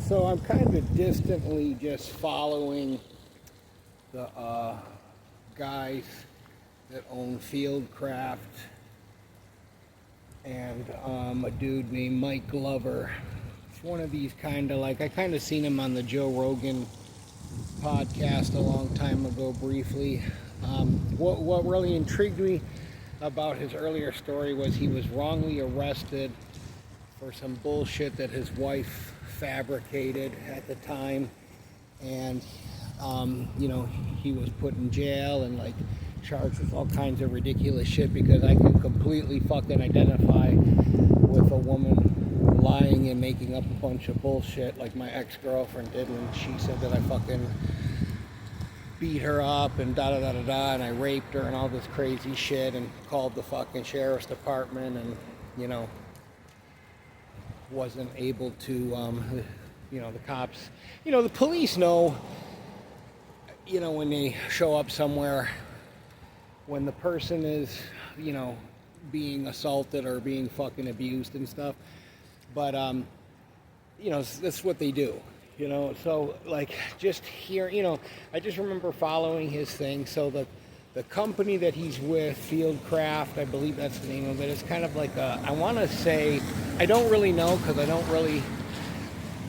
So I'm kind of distantly just following the guys that own Fieldcraft and a dude named mikeglover. It's one of these kind of like, I kind of seen him on the Joe Rogan podcast a long time ago briefly. What really intrigued me about his earlier story was he was wrongly arrested for some bullshit that his wife fabricated at the time, and he was put in jail and like charged with all kinds of ridiculous shit because I can completely fucking identify with a woman lying and making up a bunch of bullshit like my ex-girlfriend did when she said that I fucking beat her up and da-da-da-da-da and I raped her and all this crazy shit and called the fucking sheriff's department and, wasn't able to, the cops, the police know, when they show up somewhere, when the person is, being assaulted or being fucking abused and stuff. But, that's what they do, So, like, just here, I just remember following his thing. So the company that he's with, Fieldcraft, I believe that's the name of it, is kind of like I want to say, I don't really know because I don't really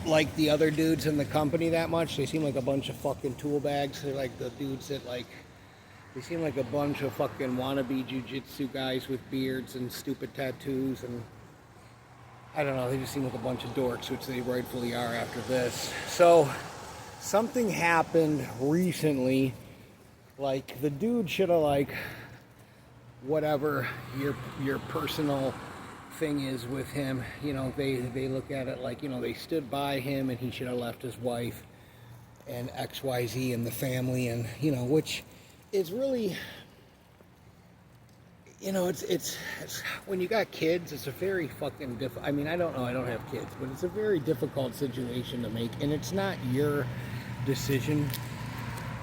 like the other dudes in the company that much. They seem like a bunch of fucking tool bags. They're like the dudes that they seem like a bunch of fucking wannabe jiu-jitsu guys with beards and stupid tattoos, and I don't know, they just seem like a bunch of dorks, which they rightfully are after this. So something happened recently. Like, the dude should have, whatever your personal thing is with him, they look at it like, they stood by him and he should have left his wife and XYZ and the family and, which is really, it's when you got kids, it's a very fucking I don't know, I don't have kids, but it's a very difficult situation to make, and it's not your decision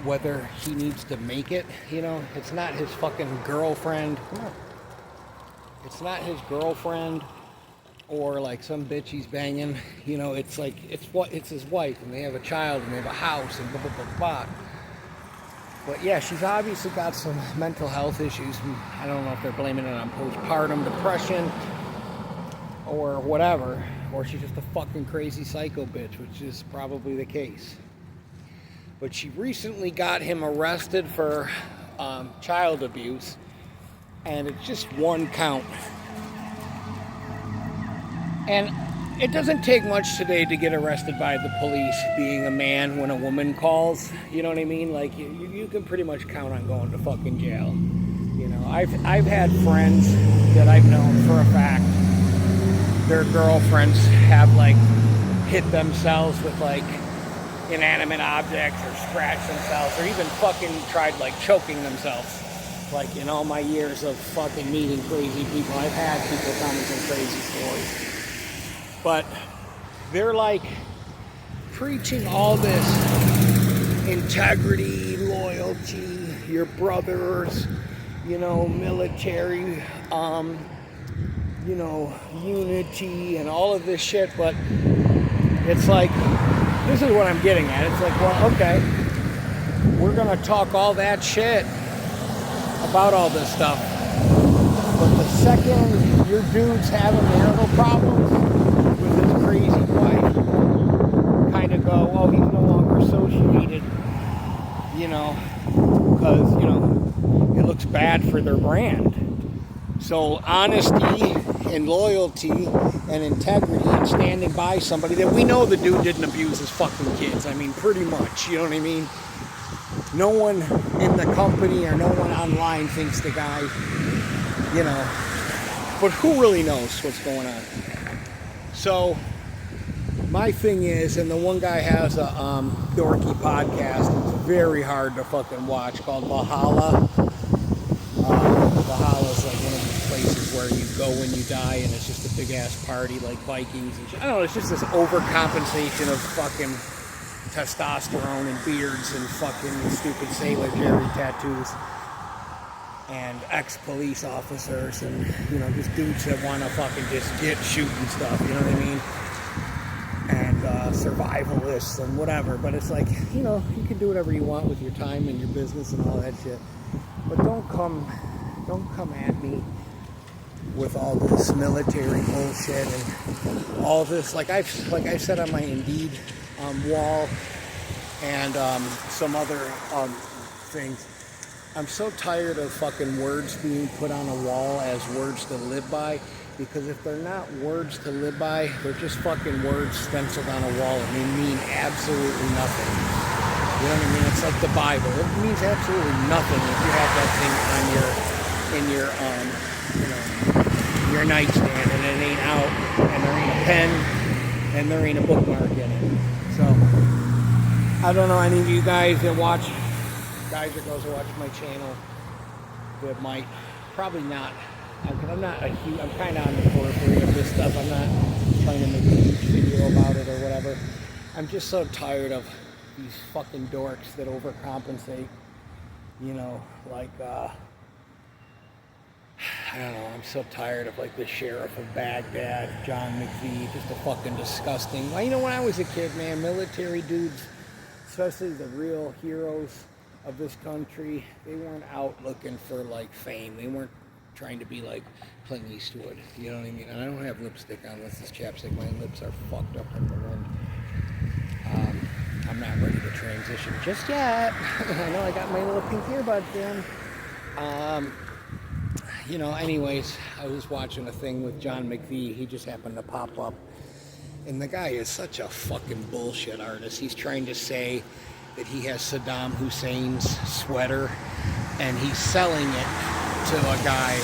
whether he needs to make it, it's not his fucking girlfriend. Come on. It's not his girlfriend or like some bitch he's banging, it's like, it's his wife and they have a child and they have a house and blah, blah, blah, blah. But yeah, she's obviously got some mental health issues. I don't know if they're blaming it on postpartum depression or whatever, or she's just a fucking crazy psycho bitch, which is probably the case. But she recently got him arrested for child abuse, and it's just one count. And it doesn't take much today to get arrested by the police, being a man when a woman calls, you know what I mean? Like, you can pretty much count on going to fucking jail. I've had friends that I've known for a fact, their girlfriends have, hit themselves with, inanimate objects or scratched themselves or even fucking tried choking themselves. In all my years of fucking meeting crazy people, I've had people tell me some crazy stories. But they're preaching all this integrity, loyalty, your brothers, military, unity and all of this shit, but it's this is what I'm getting at. It's well, okay, we're gonna talk all that shit about all this stuff, but the second your dude's having marital problems with his crazy wife, kind of go, oh, he's no longer associated, because, it looks bad for their brand. So honesty and loyalty and integrity and standing by somebody that we know the dude didn't abuse his fucking kids. Pretty much, you know what I mean? No one in the company or no one online thinks the guy, but who really knows what's going on? So my thing is, and the one guy has a dorky podcast, it's very hard to fucking watch, called Valhalla. Valhalla's one of these places where you go when you die and it's just a big ass party like Vikings and shit. I don't know, it's just this overcompensation of fucking testosterone and beards and fucking stupid Sailor Jerry tattoos and ex-police officers and, just dudes that want to fucking just get shooting stuff, you know what I mean? survivalists and whatever, but it's like, you know, you can do whatever you want with your time and your business and all that shit. But don't come at me with all this military bullshit and all this. Like I said on my Indeed wall and some other things. I'm so tired of fucking words being put on a wall as words to live by, because if they're not words to live by, they're just fucking words stenciled on a wall and they mean absolutely nothing. You know what I mean? It's like the Bible. It means absolutely nothing if you have that thing on your nightstand and it ain't out and there ain't a pen and there ain't a bookmark in it. So I don't know any of you guys or girls that watch my channel that might, probably not, because I'm kind of on the periphery of this stuff. I'm not trying to make a huge video about it or whatever. I'm just so tired of these fucking dorks that overcompensate, you know, like, I don't know, I'm so tired of like the sheriff of Baghdad, John McVie, just a fucking disgusting. Well, you know, when I was a kid, man, military dudes, especially the real heroes of this country, they weren't out looking for like fame. They weren't trying to be like Clint Eastwood. You know what I mean? And I don't have lipstick on. This is chapstick. My lips are fucked up from the wind. I'm not ready to transition just yet. I know I got my little pink earbuds in. You know, anyways, I was watching a thing with John McVie. He just happened to pop up. And the guy is such a fucking bullshit artist. He's trying to say that he has Saddam Hussein's sweater and he's selling it to a guy.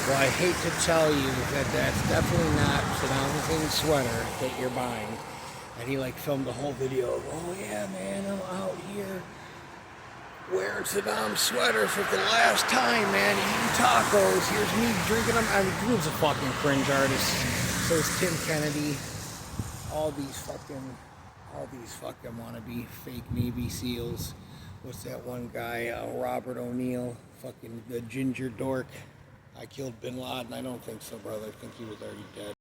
Well, I hate to tell you that that's definitely not Saddam Hussein's sweater that you're buying. And he like filmed the whole video of, oh yeah, man, I'm out here wearing Saddam's sweater for the last time, man, eating tacos. Here's me drinking them. I mean, dude's a fucking cringe artist. So is Tim Kennedy. All these fucking wannabe fake Navy SEALs. What's that one guy, Robert O'Neill, fucking the ginger dork. I killed Bin Laden. I don't think so, brother. I think he was already dead.